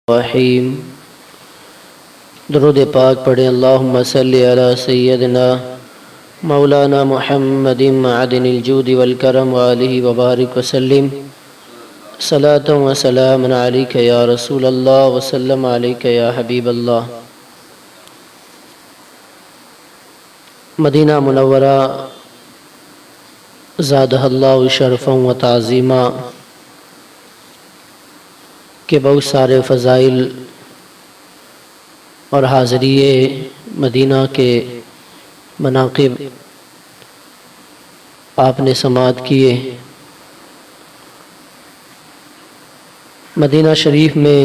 الرحیم درود پاک پڑھیں۔ اللہم صلی علی سیدنا مولانا محمد معدن الجود والکرم وآلہ وبارک وسلم صلاۃ و سلام علیک یا رسول اللہ وسلم علیک یا حبیب اللہ۔ مدینہ منورہ زادہ اللہ شرفا و تعظیما کے بہت سارے فضائل اور حاضریے مدینہ کے مناقب آپ نے سماعت کیے۔ مدینہ شریف میں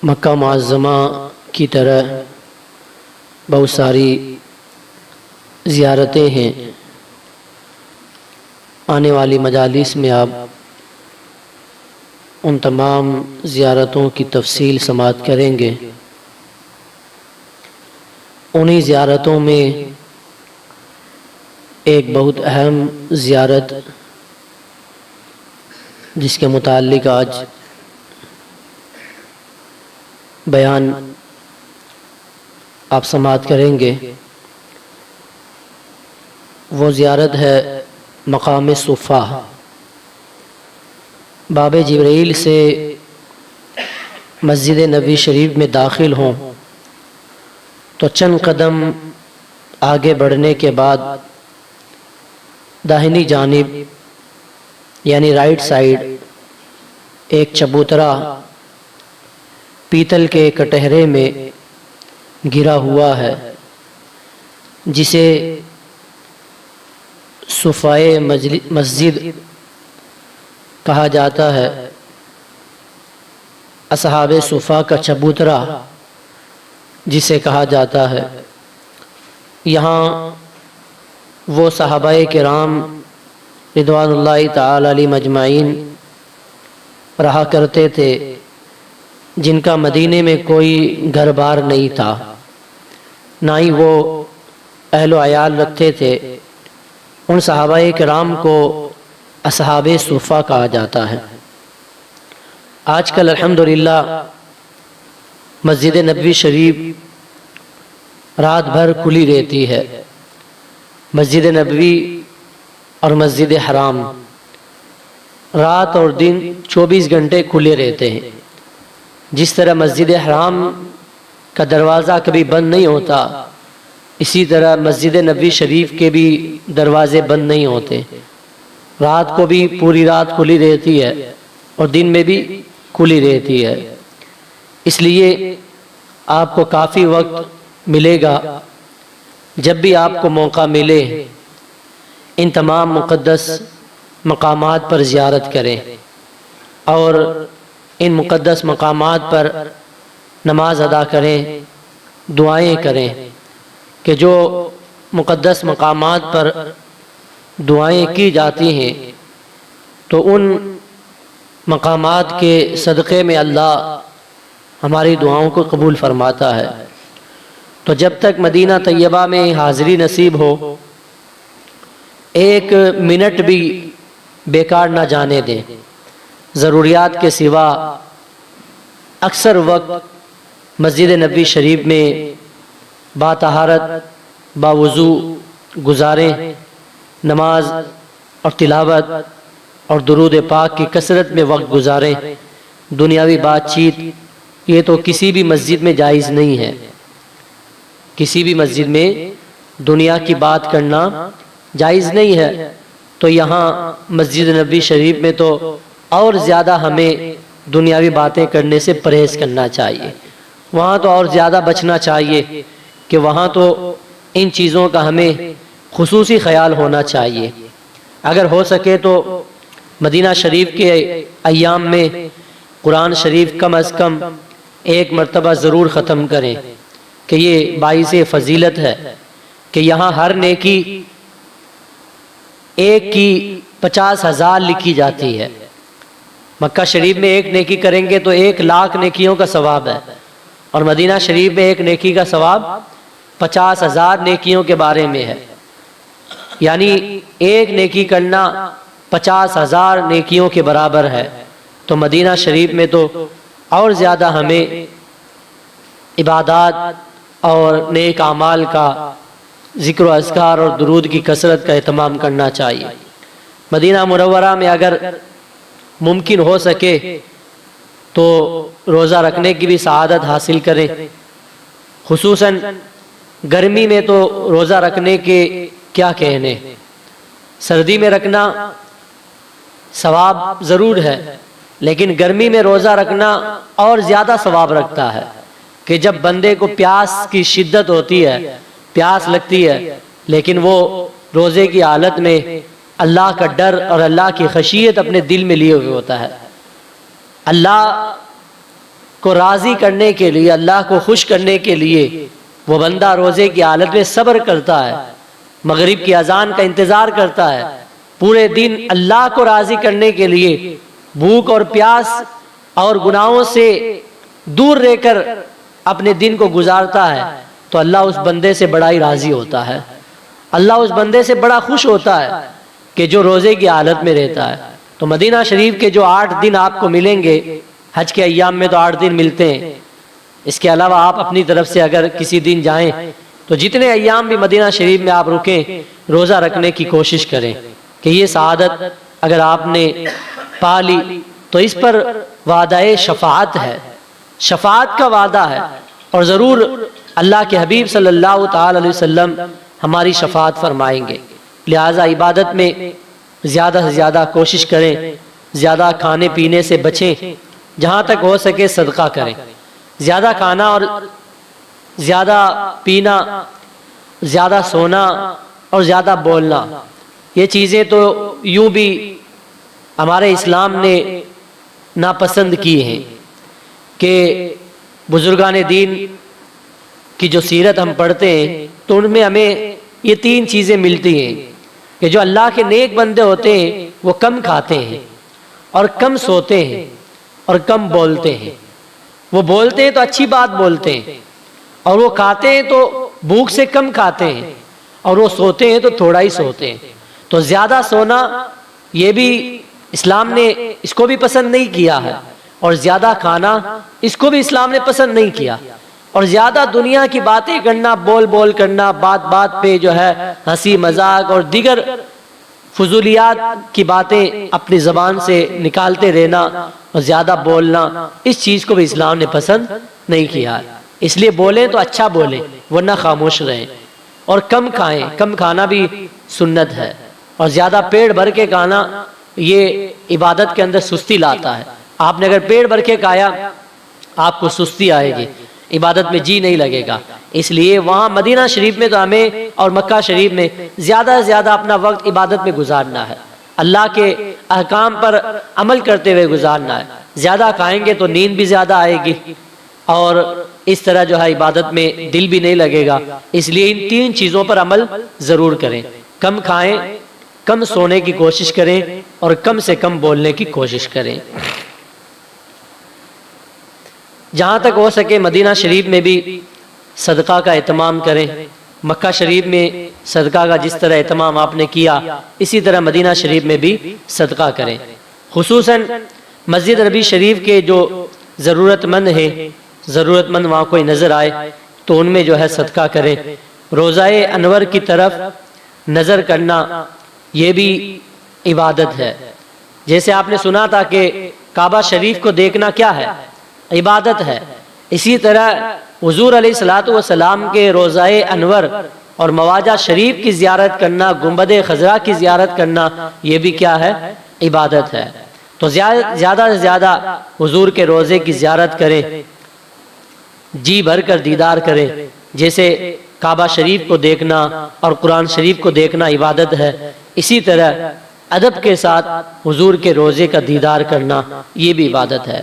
مکہ معظمہ کی طرح بہت ساری زیارتیں ہیں۔ آنے والی مجالس میں آپ ان تمام زیارتوں کی تفصیل سماعت کریں گے۔ انہی زیارتوں میں ایک بہت اہم زیارت جس کے متعلق آج بیان آپ سماعت کریں گے، وہ زیارت ہے مقام صفا۔ باب جبرائیل سے مسجد نبوی شریف میں داخل ہوں تو چند قدم آگے بڑھنے کے بعد داہنی جانب یعنی رائٹ سائیڈ ایک چبوترا پیتل کے کٹہرے میں گرا ہوا ہے، جسے صفائے مسجد کہا جاتا ہے۔ اصحاب صفا کا چبوترا جسے کہا جاتا ہے۔ یہاں وہ صحابہ کرام رضوان اللہ تعالی علیہم اجمعین رہا کرتے تھے جن کا مدینے میں کوئی گھر بار نہیں تھا، نہ ہی وہ اہل و عیال رکھتے تھے۔ ان صحابہ کرام کو اصحاب صفا کہا جاتا ہے۔ آج کل الحمدللہ مسجد نبوی شریف رات بھر کھلی رہتی ہے۔ مسجد نبوی اور مسجد حرام رات اور دن 24 گھنٹے کھلے رہتے ہیں۔ جس طرح مسجد حرام کا دروازہ کبھی بند نہیں ہوتا، اسی طرح مسجد نبوی شریف کے بھی دروازے بند نہیں ہوتے۔ رات کو بھی پوری رات کھلی رہتی ہے اور دن میں بھی کھلی رہتی ہے۔ اس لیے آپ کو کافی وقت ملے گا، جب بھی آپ کو موقع ملے ان تمام مقدس مقامات پر زیارت کریں اور ان مقدس مقامات پر نماز ادا کریں، دعائیں کریں کہ جو مقدس مقامات پر دعائیں کی جاتی ہیں تو ان مقامات کے صدقے میں اللہ ہماری دعاؤں کو قبول فرماتا ہے۔ تو جب تک مدینہ طیبہ میں حاضری نصیب ہو، ایک منٹ بھی بیکار نہ جانے دیں۔ ضروریات کے سوا اکثر وقت مسجد نبوی شریف میں باطہارت باوضو گزاریں، نماز اور تلاوت اور درود پاک کی کثرت میں وقت گزاریں۔ دنیاوی بات چیت یہ تو کسی بھی مسجد میں جائز نہیں ہے۔ کسی بھی مسجد میں دنیا کی بات کرنا جائز نہیں ہے، تو یہاں مسجد نبوی شریف میں تو اور زیادہ ہمیں دنیاوی باتیں کرنے سے پرہیز کرنا چاہیے۔ وہاں تو اور زیادہ بچنا چاہیے کہ وہاں تو ان چیزوں کا ہمیں خصوصی خیال ہونا چاہیے۔ اگر ہو سکے تو مدینہ شریف کے ایام میں قرآن شریف کم از کم ایک مرتبہ ضرور ختم کریں کہ یہ باعث فضیلت ہے کہ یہاں ہر نیکی ایک کی 50,000 لکھی جاتی ہے۔ مکہ شریف میں ایک نیکی کریں گے تو 1,00,000 نیکیوں کا ثواب ہے، اور مدینہ شریف میں ایک نیکی کا ثواب 50,000 نیکیوں کے بارے میں ہے۔ یعنی ایک نیکی کرنا 50,000 نیکیوں کے برابر ہے، تو مدینہ شریف میں تو اور زیادہ ہمیں عبادات اور نیک اعمال کا ذکر و اذکار اور درود کی کثرت کا اہتمام کرنا چاہیے۔ مدینہ منورہ میں اگر ممکن ہو سکے تو روزہ رکھنے کی بھی سعادت حاصل کریں، خصوصاً گرمی میں تو روزہ رکھنے کے کیا کہنے، سردی میں رکھنا ثواب ضرور ہے، لیکن گرمی میں روزہ رکھنا اور زیادہ ثواب رکھتا ہے کہ جب بندے کو پیاس کی شدت ہوتی ہے، پیاس لگتی ہے، لیکن وہ روزے کی حالت میں اللہ کا ڈر اور اللہ کی خشیت اپنے دل میں لیے ہوئے ہوتا ہے، اللہ کو راضی کرنے کے لیے، اللہ کو خوش کرنے کے لیے وہ بندہ روزے کی حالت میں صبر کرتا ہے، مغرب کی اذان کا انتظار کرتا ہے، پورے دن اللہ کو راضی کرنے کے لیے بھوک اور پیاس اور گناہوں سے دور رہ کر اپنے دن کو گزارتا ہے، تو اللہ اس بندے سے بڑا ہی راضی ہوتا ہے، اللہ اس بندے سے بڑا خوش ہوتا ہے کہ جو روزے کی حالت میں رہتا ہے۔ تو مدینہ شریف کے جو 8 دن آپ کو ملیں گے، حج کے ایام میں تو 8 دن ملتے ہیں، اس کے علاوہ آپ اپنی طرف سے اگر کسی دن جائیں تو جتنے ایام بھی مدینہ شریف میں آپ رکیں، روزہ رکھنے کی کوشش کریں کہ یہ سعادت اگر آپ نے پا لی تو اس پر وعدہ شفاعت ہے، شفاعت کا وعدہ ہے، اور ضرور اللہ کے حبیب صلی اللہ تعالی علیہ وسلم ہماری شفاعت فرمائیں گے۔ لہٰذا عبادت میں زیادہ سے زیادہ کوشش کریں، زیادہ کھانے پینے سے بچیں، جہاں تک ہو سکے صدقہ کریں۔ زیادہ کھانا اور زیادہ پینا، زیادہ سونا اور زیادہ بولنا، یہ چیزیں تو یوں بھی ہمارے اسلام نے ناپسند کی ہیں کہ بزرگان دین کی جو سیرت ہم پڑھتے ہیں تو ان میں ہمیں یہ 3 چیزیں ملتی ہیں کہ جو اللہ کے نیک بندے ہوتے ہیں وہ کم کھاتے ہیں اور کم سوتے ہیں اور کم بولتے ہیں۔ وہ بولتے ہیں تو اچھی بات بولتے ہیں، اور وہ کھاتے ہیں تو بھوک سے کم کھاتے ہیں، اور وہ سوتے ہیں تو تھوڑا ہی سوتے ہیں۔ تو زیادہ سونا یہ بھی اسلام نے اس کو بھی پسند نہیں کیا ہے، اور زیادہ کھانا اس کو بھی اسلام نے پسند نہیں کیا، اور زیادہ دنیا کی باتیں کرنا، بول بول کرنا، بات بات پہ جو ہے ہنسی مذاق اور دیگر فضولیات کی باتیں اپنی زبان سے نکالتے رہنا اور زیادہ بولنا، اس چیز کو بھی اسلام نے پسند نہیں کیا ہے۔ اس لیے بولیں تو اچھا بولیں، ورنہ خاموش رہیں، اور کم کھائیں، کم کھانا بھی سنت ہے، اور زیادہ پیٹ بھر کے کھانا یہ عبادت کے اندر سستی لاتا ہے۔ آپ نے اگر پیٹ بھر کے کھایا آپ کو سستی آئے گی، عبادت میں جی نہیں لگے گا۔ اس لیے وہاں مدینہ شریف میں تو ہمیں اور مکہ شریف میں زیادہ سے زیادہ اپنا وقت عبادت میں گزارنا ہے، اللہ کے احکام پر عمل کرتے ہوئے گزارنا ہے۔ زیادہ کھائیں گے تو نیند بھی زیادہ آئے گی، اور اس طرح جو ہے عبادت میں دل بھی نہیں لگے گا۔ اس لیے ان 3 چیزوں پر عمل ضرور کریں، کم کھائیں، کم سونے کی کوشش کریں، اور کم سے کم بولنے کی کوشش کریں۔ جہاں تک ہو سکے مدینہ شریف میں بھی صدقہ کا اہتمام کریں۔ مکہ شریف میں صدقہ کا جس طرح اہتمام آپ نے کیا، اسی طرح مدینہ شریف میں بھی صدقہ کریں، خصوصاً مسجد نبی شریف کے جو ضرورت مند ہیں، ضرورت مند وہاں کوئی نظر آئے تو ان میں جو ہے صدقہ کریں۔ روضہ انور کی طرف نظر کرنا یہ بھی عبادت ہے۔ جیسے آپ نے سنا تھا کہ کعبہ شریف کو دیکھنا کیا ہے؟ عبادت ہے۔ اسی طرح حضور علیہ الصلوۃ والسلام کے روضہ انور اور مواجہ شریف کی زیارت کرنا، گنبد خضرا کی زیارت کرنا، یہ بھی کیا ہے؟ عبادت ہے۔ تو زیادہ سے زیادہ حضور کے روضے کی زیارت کریں، جی بھر کر دیدار کریں۔ جیسے کعبہ شریف کو دیکھنا اور قرآن شریف کو دیکھنا عبادت ہے، اسی طرح ادب کے ساتھ حضور کے روضے کا دیدار کرنا یہ بھی عبادت ہے۔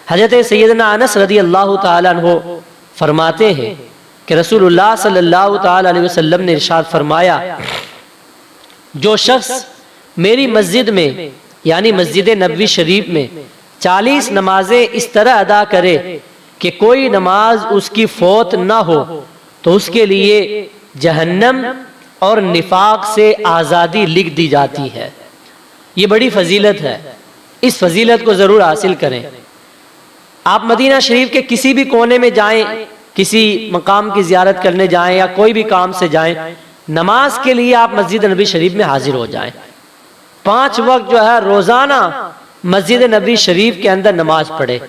حضرت سیدنا انس رضی اللہ تعالیٰ عنہ فرماتے ہیں کہ رسول اللہ صلی اللہ تعالیٰ علیہ وسلم نے ارشاد فرمایا، جو شخص میری مسجد میں یعنی مسجد نبوی شریف میں 40 نمازیں اس طرح ادا کرے کہ کوئی نماز اس کی فوت نہ ہو تو اس کے لیے جہنم اور نفاق سے آزادی لکھ دی جاتی ہے۔ یہ بڑی فضیلت ہے، اس فضیلت کو ضرور حاصل کریں۔ آپ مدینہ شریف کے کسی بھی کونے میں جائیں، کسی مقام کی زیارت کرنے جائیں یا کوئی بھی کام سے جائیں، نماز کے لیے آپ مسجد نبوی شریف میں حاضر ہو جائیں۔ 5 وقت جو ہے روزانہ مسجد نبوی شریف کے اندر نماز پڑھیں۔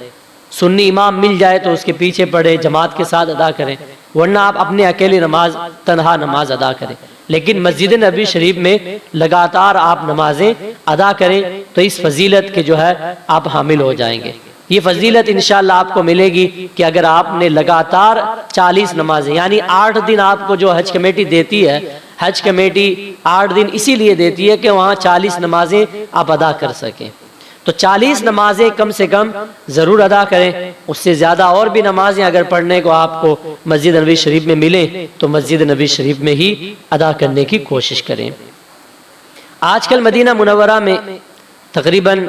سنی امام مل جائے تو اس کے پیچھے پڑھیں، جماعت کے ساتھ ادا کریں، ورنہ آپ اپنے اکیلی نماز، تنہا نماز ادا کریں، لیکن مسجد نبوی شریف میں لگاتار آپ نمازیں ادا کریں تو اس فضیلت کے جو ہے آپ حامل ہو جائیں گے۔ یہ فضیلت انشاءاللہ آپ کو ملے گی کہ اگر آپ نے لگاتار 40 نمازیں، یعنی 8 دن آپ کو جو حج کمیٹی دیتی ہے، حج کمیٹی 8 دن اسی لیے دیتی ہے کہ وہاں 40 نمازیں آپ ادا کر سکیں، تو 40 نمازیں کم سے کم ضرور ادا کریں۔ اس سے زیادہ اور بھی نمازیں اگر پڑھنے کو آپ کو مسجد نبوی شریف میں ملیں تو مسجد نبوی شریف میں ہی ادا کرنے کی کوشش کریں۔ آج کل مدینہ منورہ میں تقریباً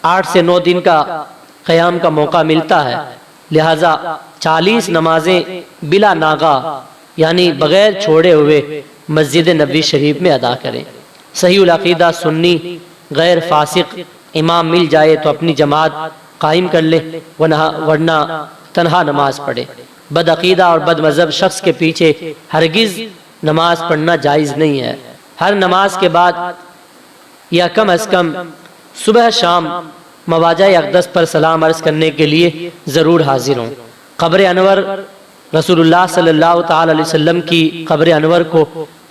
8 سے 9 دن کا قیام کا موقع ملتا ہے، لہٰذا 40 نمازیں بلا ناغہ یعنی بغیر چھوڑے ہوئے مسجد نبوی شریف میں ادا کریں۔ صحیح العقیدہ سنی غیر فاسق امام مل جائے تو اپنی جماعت قائم کر لے، ورنہ تنہا نماز پڑھے۔ بدعقیدہ اور بد مذہب شخص کے پیچھے ہرگز نماز پڑھنا جائز نہیں ہے۔ ہر نماز کے بعد یا کم از کم صبح شام مواجہ اقدس پر سلام عرض کرنے کے لیے ضرور حاضر ہوں۔ قبر انور رسول اللہ صلی اللہ تعالی علیہ وسلم کی قبر انور کو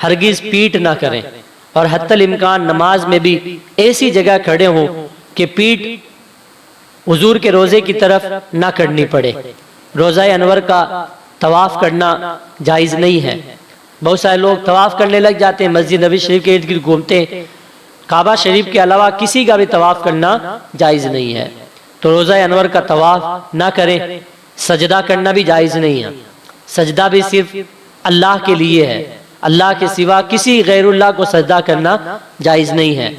ہرگز پیٹ نہ کریں، اور حتی الامکان نماز میں بھی ایسی جگہ کھڑے ہوں کہ پیٹ حضور کے روزے کی طرف نہ کرنی پڑے۔ روزہ انور کا طواف کرنا جائز نہیں ہے۔ بہت سارے لوگ طواف کرنے لگ جاتے ہیں، مسجد نبوی شریف کے ارد گرد گھومتے ہیں، کعبہ شریف کے علاوہ کسی کا بھی طواف کرنا جائز نہیں ہے، تو روزہ انور کا طواف نہ کریں۔ سجدہ کرنا بھی جائز نہیں ہے، سجدہ بھی صرف اللہ کے لیے ہے، اللہ کے سوا کسی غیر اللہ کو سجدہ کرنا جائز نہیں ہے۔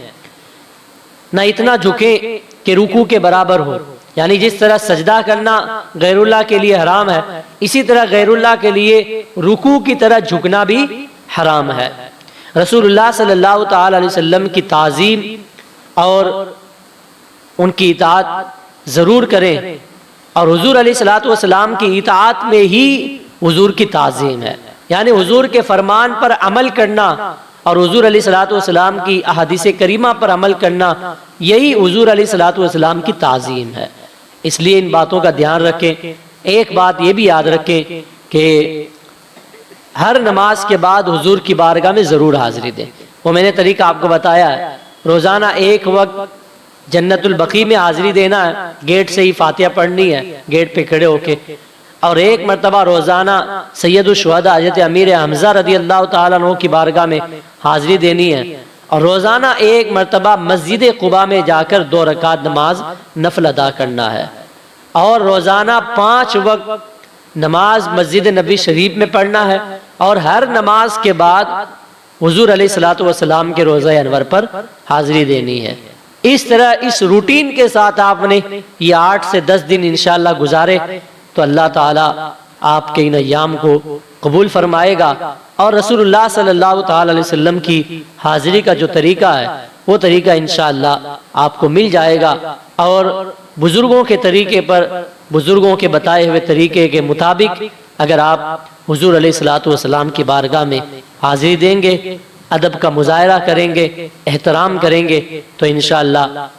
نہ اتنا جھکیں کہ رکوع کے برابر ہو، یعنی جس طرح سجدہ کرنا غیر اللہ کے لیے حرام ہے، اسی طرح غیر اللہ کے لیے رکوع کی طرح جھکنا بھی حرام ہے۔ رسول اللہ صلی اللہ تعالی علیہ وسلم کی تعظیم اور ان کی اطاعت ضرور کریں، اور حضور علیہ الصلوۃ والسلام کی اطاعت میں ہی حضور کی تعظیم ہے، یعنی حضور کے فرمان پر عمل کرنا اور حضور علیہ الصلوۃ والسلام کی احادیث کریمہ پر عمل کرنا، یہی حضور علیہ الصلوۃ والسلام کی تعظیم ہے۔ اس لیے ان باتوں کا دھیان رکھیں۔ ایک بات یہ بھی یاد رکھیں کہ ہر نماز کے بعد حضور کی بارگاہ میں ضرور حاضری دیں۔ وہ میں نے طریقہ آپ کو بتایا ہے، روزانہ ایک وقت جنت البقیع میں حاضری دینا ہے، گیٹ سے ہی فاتحہ پڑھنی ہے گیٹ پہ کھڑے ہو کے، اور ایک مرتبہ روزانہ سید الشہداء حضرت امیر حمزہ رضی اللہ تعالیٰ عنہ کی بارگاہ میں حاضری دینی ہے، اور روزانہ ایک مرتبہ مسجد قباء میں جا کر 2 رکعت نماز نفل ادا کرنا ہے، اور روزانہ 5 وقت نماز مسجد نبوی شریف میں پڑھنا ہے، اور ہر نماز کے بعد حضور علیہ الصلوۃ والسلام کے روضہ انور پر حاضری دینی ہے۔ اس طرح اس روٹین کے ساتھ آپ نے یہ 8 سے 10 دن انشاءاللہ گزارے تو اللہ تعالیٰ آپ کے ان ایام کو قبول فرمائے گا، اور رسول اللہ صلی اللہ تعالی علیہ وسلم کی حاضری کا جو طریقہ ہے وہ طریقہ انشاءاللہ آپ کو مل جائے گا، اور بزرگوں کے طریقے پر، بزرگوں کے بتائے ہوئے طریقے کے مطابق اگر آپ حضور علیہ الصلوۃ والسلام کی بارگاہ میں حاضری دیں گے، ادب کا مظاہرہ کریں گے، احترام کریں گے، تو انشاءاللہ